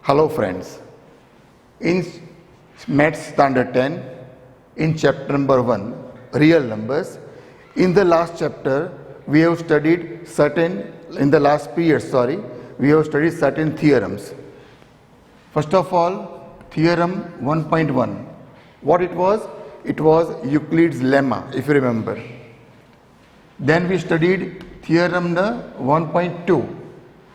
Hello friends, in Maths Standard 10, in chapter number 1, real numbers, in the last chapter we have studied certain, in the last period we have studied certain theorems. First of all, theorem 1.1, what it was? It was Euclid's lemma, if you remember. Then we studied theorem 1.2,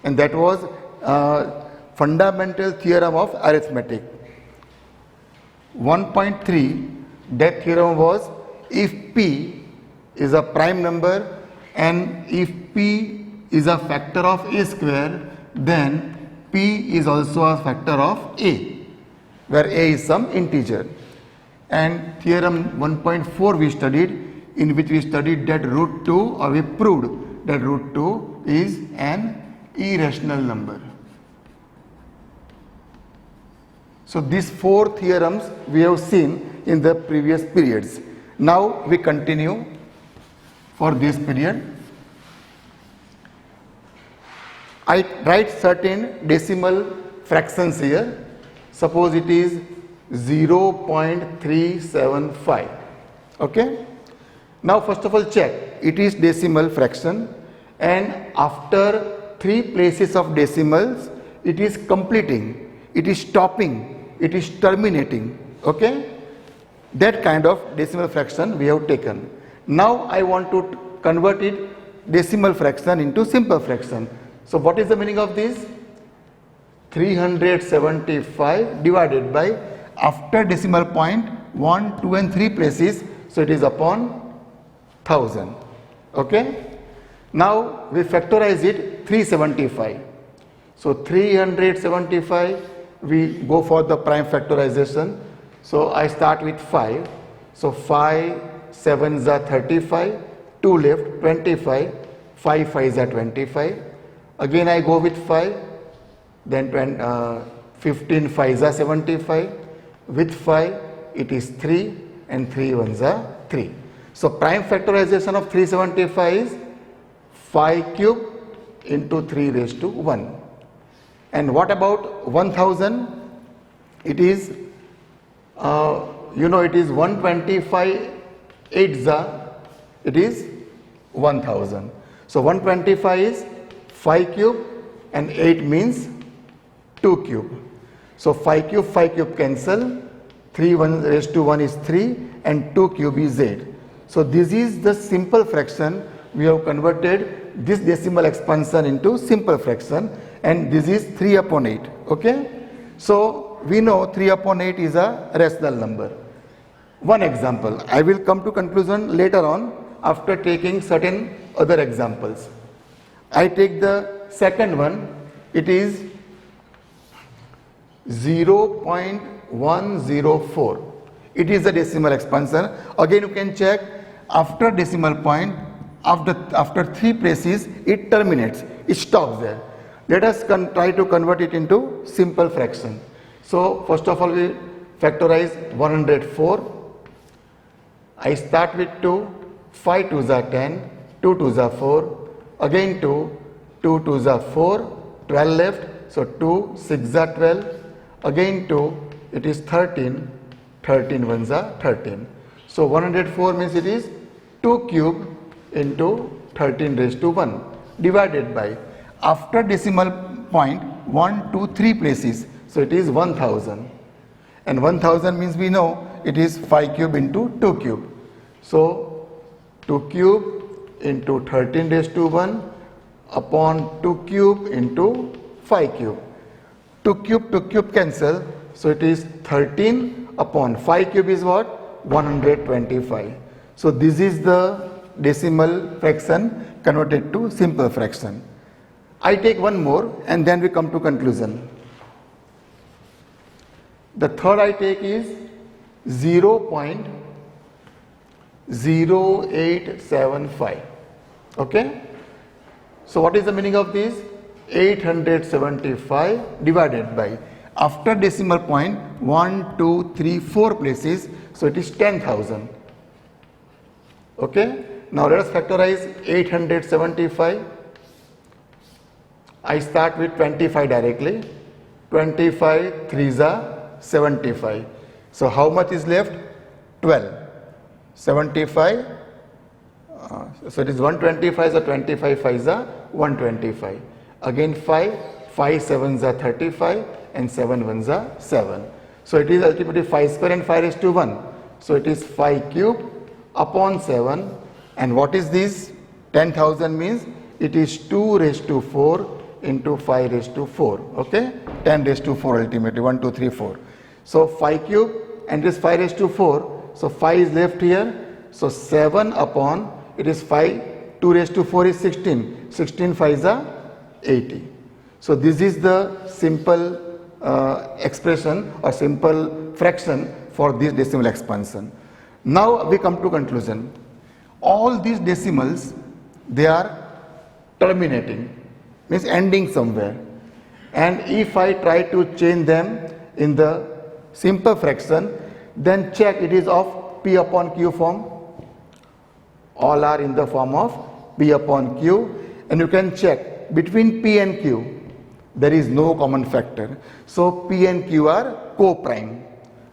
and that was fundamental theorem of arithmetic. 1.3, that theorem was if P is a prime number and if P is a factor of A square, then P is also a factor of A, where A is some integer. And theorem 1.4 we studied, in which we studied that root 2, or we proved that root 2 is an irrational number. So these four theorems we have seen in the previous periods. Now we continue for this period. I write certain decimal fractions here. Suppose it is 0.375. Okay. Now first of all check, it is decimal fraction, and after 3 places of decimals it is completing, it is stopping, it is terminating. Okay. That kind of decimal fraction we have taken. Now I want to convert it decimal fraction into simple fraction. So what is the meaning of this? 375 divided by, after decimal point 1, 2 and 3 places, so it is upon 1000. Okay. Now we factorize it 375. So 375, we go for the prime factorization. So I start with 5. So 5 7s are 35, 2 left, 25, 5 5s are 25. Again I go with 5, then 15 5s are 75. With 5 it is 3, and 3 1s are 3. So prime factorization of 375 is 5 cube into 3 raised to 1. And what about 1000? It is, it is 125 8s are, it is 1000. So 125 is 5 cube and 8 means 2 cube. So 5 cube cancel, 3 1 raised to 1 is 3 and 2 cube is 8. So this is the simple fraction. We have converted this decimal expansion into simple fraction, and this is 3 upon 8. Okay. So we know 3 upon 8 is a rational number. One example. I will come to conclusion later on after taking certain other examples. I take the second one. It is 0.104. It is a decimal expansion. Again you can check, after decimal point, after 3 places it terminates, it stops there. Let us try to convert it into simple fraction. So first of all we factorize 104. I start with 2, 5 2s are 10, 2 2s are 4, again 2, 2 2s are 4, 12 left, so 2, 6 are 12, again 2, it is 13, 13 1s are 13. So 104 means it is 2 cube into 13 raised to 1 divided by, after decimal point 1, 2, 3 places, so it is 1000. And 1000 means we know it is 5 cube into 2 cube. So 2 cube into 13 raised to 1 upon 2 cube into 5 cube. 2 cube cancel, so it is 13 upon 5 cube is what? 125. So this is the decimal fraction converted to simple fraction. I take one more and then we come to conclusion. The third I take is 0.0875. Okay. So what is the meaning of this? 875 divided by, after decimal point 1, 2, 3, 4 places, so it is 10,000. Okay. Now let us factorize 875. I start with 25 directly. 25 3s are 75. So how much is left? 12. 75. So it is 125, so 25 5s are 125. Again 5 7s are 35 and 7 1s are 7. So it is ultimately 5 square and 5 raised to 1. So it is 5 cube upon 7. And what is this? 10,000 means it is 2 raised to 4 into 5 raised to 4. Okay? 10 raised to 4 ultimately. 1, 2, 3, 4. So 5 cube and this 5 raised to 4. So 5 is left here. So 7 upon, it is 5. 2 raised to 4 is 16. 16 5s are 80. So this is the simple expression or simple fraction for this decimal expansion. Now we come to conclusion. All these decimals, they are terminating, means ending somewhere. And if I try to change them in the simple fraction, then check it is of P upon Q form. All are in the form of P upon Q, and you can check between P and Q there is no common factor. So P and Q are co-prime.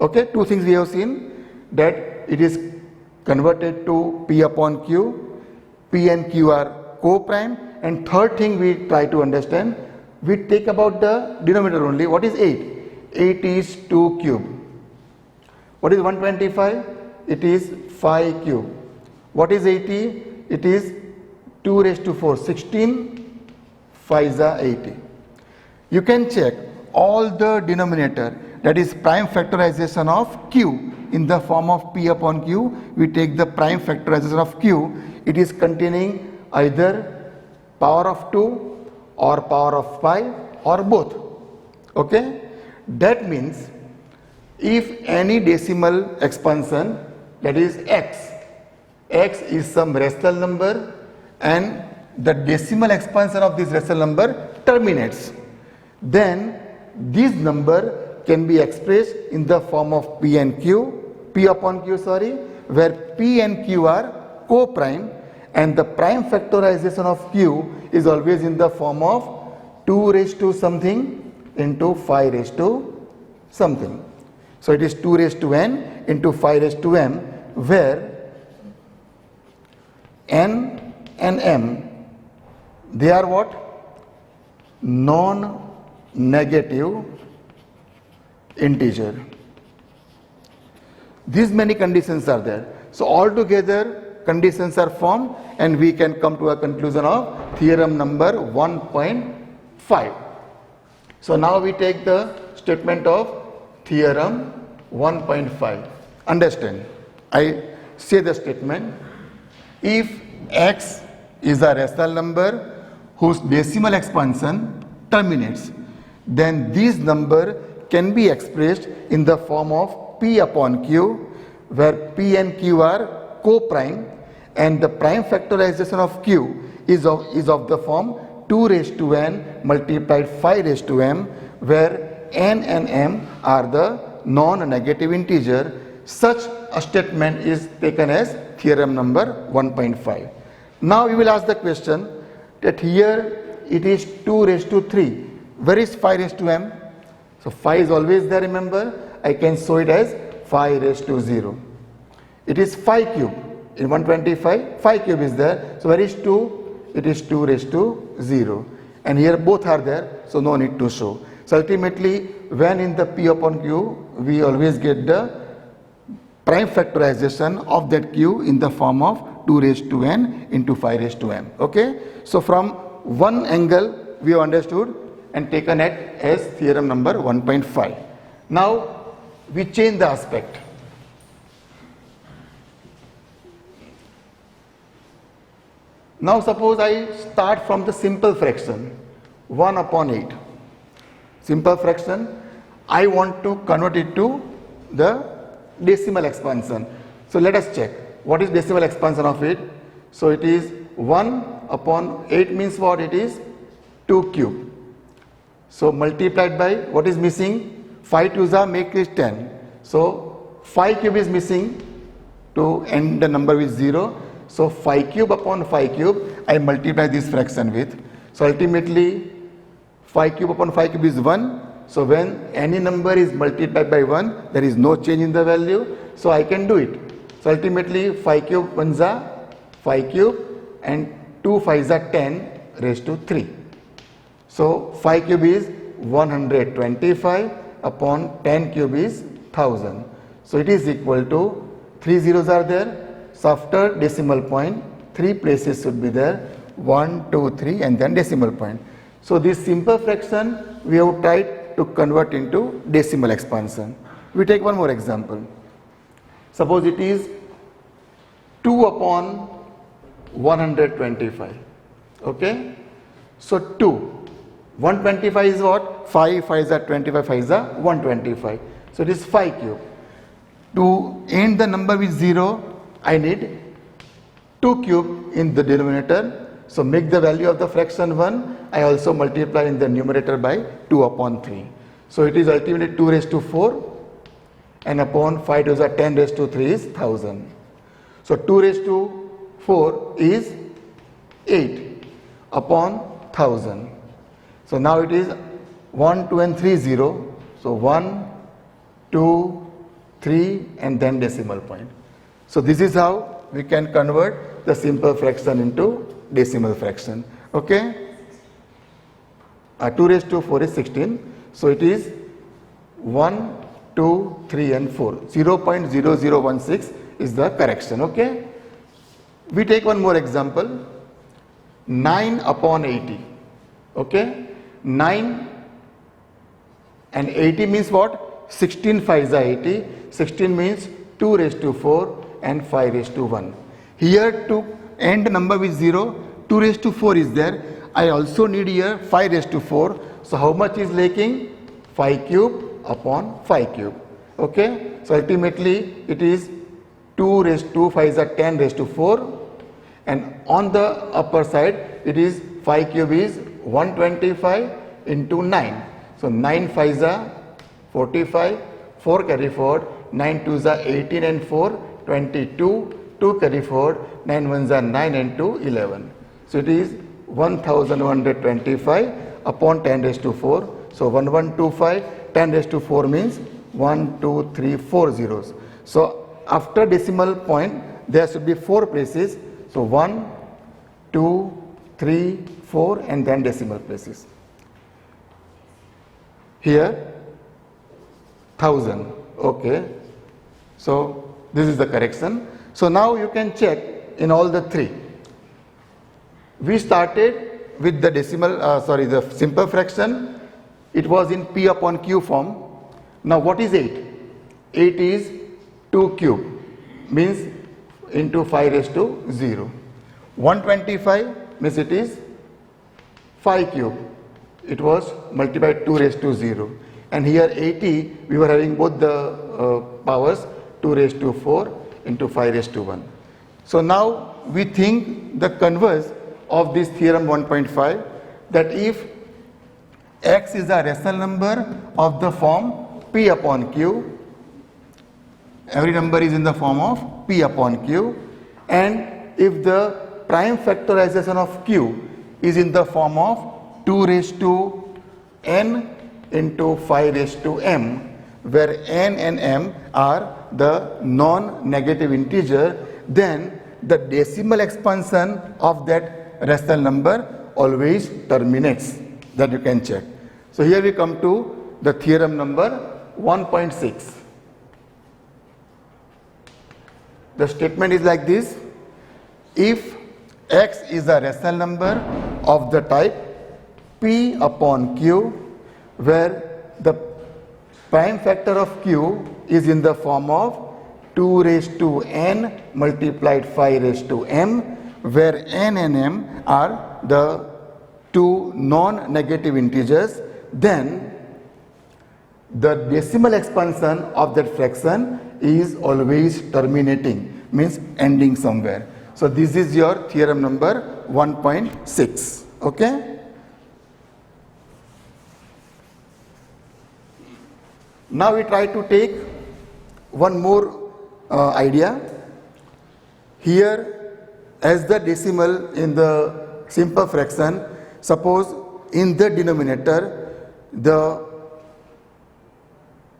Okay, two things we have seen, that it is converted to P upon Q, P and Q are co-prime, and third thing we try to understand, we take about the denominator only. What is 8? 8 is 2 cube. What is 125? It is 5 cube. What is 80? It is 2 raised to 4. 16 5s are 80. You can check all the denominator, that is prime factorization of Q in the form of P upon Q. We take the prime factorization of Q. It is containing either power of 2 or power of 5 or both. Okay? That means if any decimal expansion, that is x is some rational number and the decimal expansion of this rational number terminates, then this number can be expressed in the form of P upon Q, where P and Q are co-prime, and the prime factorization of Q is always in the form of 2 raised to something into 5 raised to something. So it is 2 raised to n into 5 raised to m, where n and m, they are what? Non-negative integer. These many conditions are there. So altogether conditions are formed and we can come to a conclusion of theorem number 1.5. So now we take the statement of theorem 1.5. Understand, I say the statement: if x is a rational number whose decimal expansion terminates, then this number can be expressed in the form of P upon Q, where P and Q are co-prime and the prime factorization of Q is of the form 2 raised to n multiplied 5 raised to m, where n and m are the non-negative integer. Such a statement is taken as theorem number 1.5. Now we will ask the question that here it is 2 raised to 3. Where is 5 raised to m? So 5 is always there, remember. I can show it as 5 raised to 0. It is 5 cube. In 125, 5 cube is there. So where is 2? It is 2 raised to 0. And here both are there, so no need to show. So ultimately, when in the P upon Q, we always get the prime factorization of that Q in the form of 2 raised to n into 5 raised to m. Okay? So from one angle, we have understood and taken it as theorem number 1.5. Now we change the aspect. Now suppose I start from the simple fraction 1 upon 8. Simple fraction, I want to convert it to the decimal expansion. So let us check what is decimal expansion of it. So it is 1 upon 8 means what? It is 2 cube. So multiplied by what is missing? 5 2s are make it 10. So 5 cube is missing to end the number with 0. So 5 cube upon 5 cube I multiply this fraction with. So ultimately 5 cube upon 5 cube is 1. So when any number is multiplied by 1, there is no change in the value. So I can do it. So ultimately 5 cube 1s are 5 cube and 2 5s are 10 raised to 3. So 5 cube is 125 upon 10 cube is 1000. So it is equal to 3 zeros are there. So after decimal point 3 places should be there, 1, 2, 3 and then decimal point. So this simple fraction we have tried to convert into decimal expansion. We take one more example. Suppose it is 2 upon 125. Okay. So 2. 125 is what? 5 5s are 25, 5s are 125. So it is 5 cube. To end the number with 0, I need 2 cube in the denominator. So make the value of the fraction 1. I also multiply in the numerator by 2 upon 3. So it is ultimately 2 raised to 4 and upon 5 to the 10 raised to 3 is 1000. So 2 raised to 4 is 8 upon 1000. So now it is 1, 2 and 3 0. So 1, 2, 3 and then decimal point. So this is how we can convert the simple fraction into decimal fraction. Okay. 2 raised to 4 is 16. So it is 1, 2, 3 and 4. 0.0016 is the correction. Okay. We take one more example. 9 upon 80. Okay. 9 and 80 means what? 16 5s are 80. 16 means 2 raised to 4 and 5 raised to 1. Here to end number with 0, 2 raised to 4 is there. I also need here 5 raised to 4. So how much is lacking? 5 cube upon 5 cube. Okay. So ultimately it is 2 raised to 5s are 10 raised to 4 and on the upper side it is 5 cube is 125 into 9. So 9 5s are 45, 4 carry forward, 9 2s are 18 and 4, 22, 2 carry forward, 9 1s are 9 and 2, 11. So it is 1125 upon 10 raised to 4. So 1125, 10 raised to 4 means 1, 2, 3, 4 zeros. So after decimal point there should be 4 places. So 1, 2, 3, 4 and then decimal places. Here 1000. Okay. So this is the correction. So now you can check in all the 3. We started with the decimal, the simple fraction. It was in P upon Q form. Now what is 8? 8 is 2 cube, means into 5 raised to 0. 125 means it is 5 cube. It was multiplied 2 raised to 0. And here 80, we were having both the powers 2 raised to 4 into 5 raised to 1. So now we think the converse of this theorem 1.5, that if x is a rational number of the form P upon Q, every number is in the form of P upon Q, and if the prime factorization of Q is in the form of 2 raised to n into 5 raised to m, where n and m are the non-negative integer, then the decimal expansion of that rational number always terminates. That you can check. So here we come to the theorem number 1.6. The statement is like this: if x is a rational number of the type P upon Q, where the prime factor of Q is in the form of 2 raised to n multiplied 5 raised to m, where n and m are the two non-negative integers, then the decimal expansion of that fraction is always terminating, means ending somewhere. So this is your theorem number 1.6. Okay. Now we try to take one more idea. Here, as the decimal in the simple fraction, suppose in the denominator the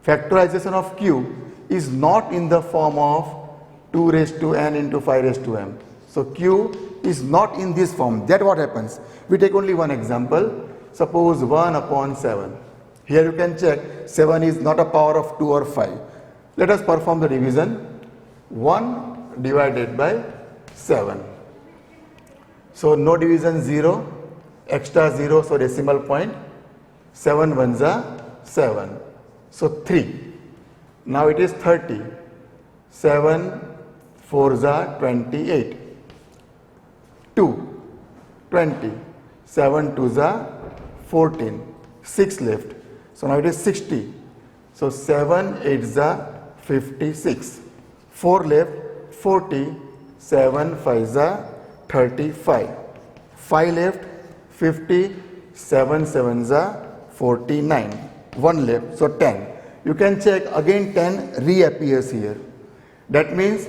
factorization of q is not in the form of 2 raised to n into 5 raised to m. So q is not in this form. That what happens? We take only one example. Suppose 1 upon 7. Here you can check 7 is not a power of 2 or 5. Let us perform the division. 1 divided by 7. So no division 0, extra 0, so decimal point. 7 ones are 7. So 3. Now it is 30. 7 4s are 28. 2, 20. 7 2s are 14. 6 left. So now it is 60. So 7 8s are 56. 4 left, 40. 7 5s are 35. 5 left, 50. 7 7s are 49. 1 left, so 10. You can check again 10 reappears here. That means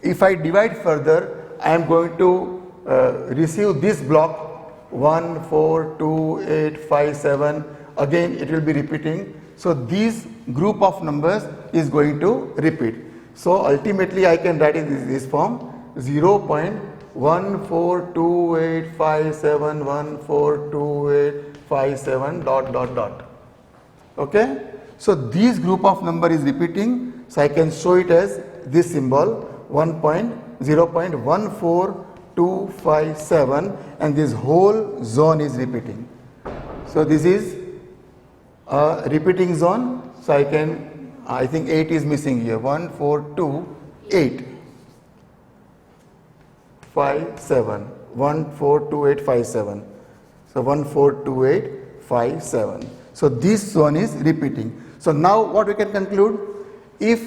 if I divide further, I am going to receive this block 1, 4, 2, 8, 5, 7. Again it will be repeating. So this group of numbers is going to repeat. So ultimately I can write in this form 0.142857142857 ... Okay. So this group of number is repeating. So I can show it as this symbol 0.257 and this whole zone is repeating. So this is a repeating zone. So I think 8 is missing here. 1, 4, 2, 8, 5, 7. 1, 4, 2, 8, 5, 7. So 1, 4, 2, 8, 5, 7. So this zone is repeating. So now what we can conclude? If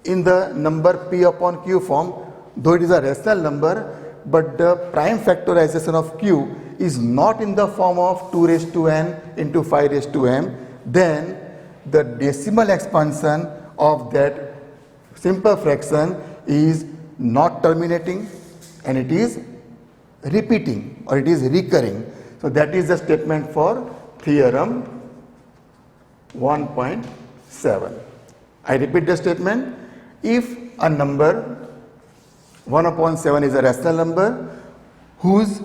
in the number p upon q form, though it is a rational number, but the prime factorization of q is not in the form of 2 raised to n into 5 raised to m, then the decimal expansion of that simple fraction is not terminating and it is repeating or it is recurring. So that is the statement for theorem 1.7. I repeat the statement. If a number 1 upon 7 is a rational number whose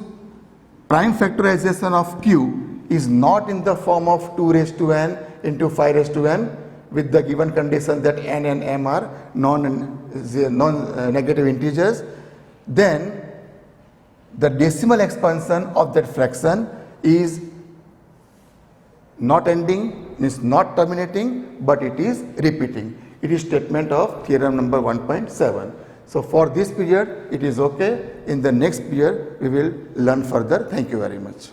prime factorization of q is not in the form of 2 raised to n into 5 raised to m with the given condition that n and m are non-negative integers, then the decimal expansion of that fraction is not ending, means not terminating, but it is repeating. It is statement of theorem number 1.7. So for this period it is okay. In the next period we will learn further. Thank you very much.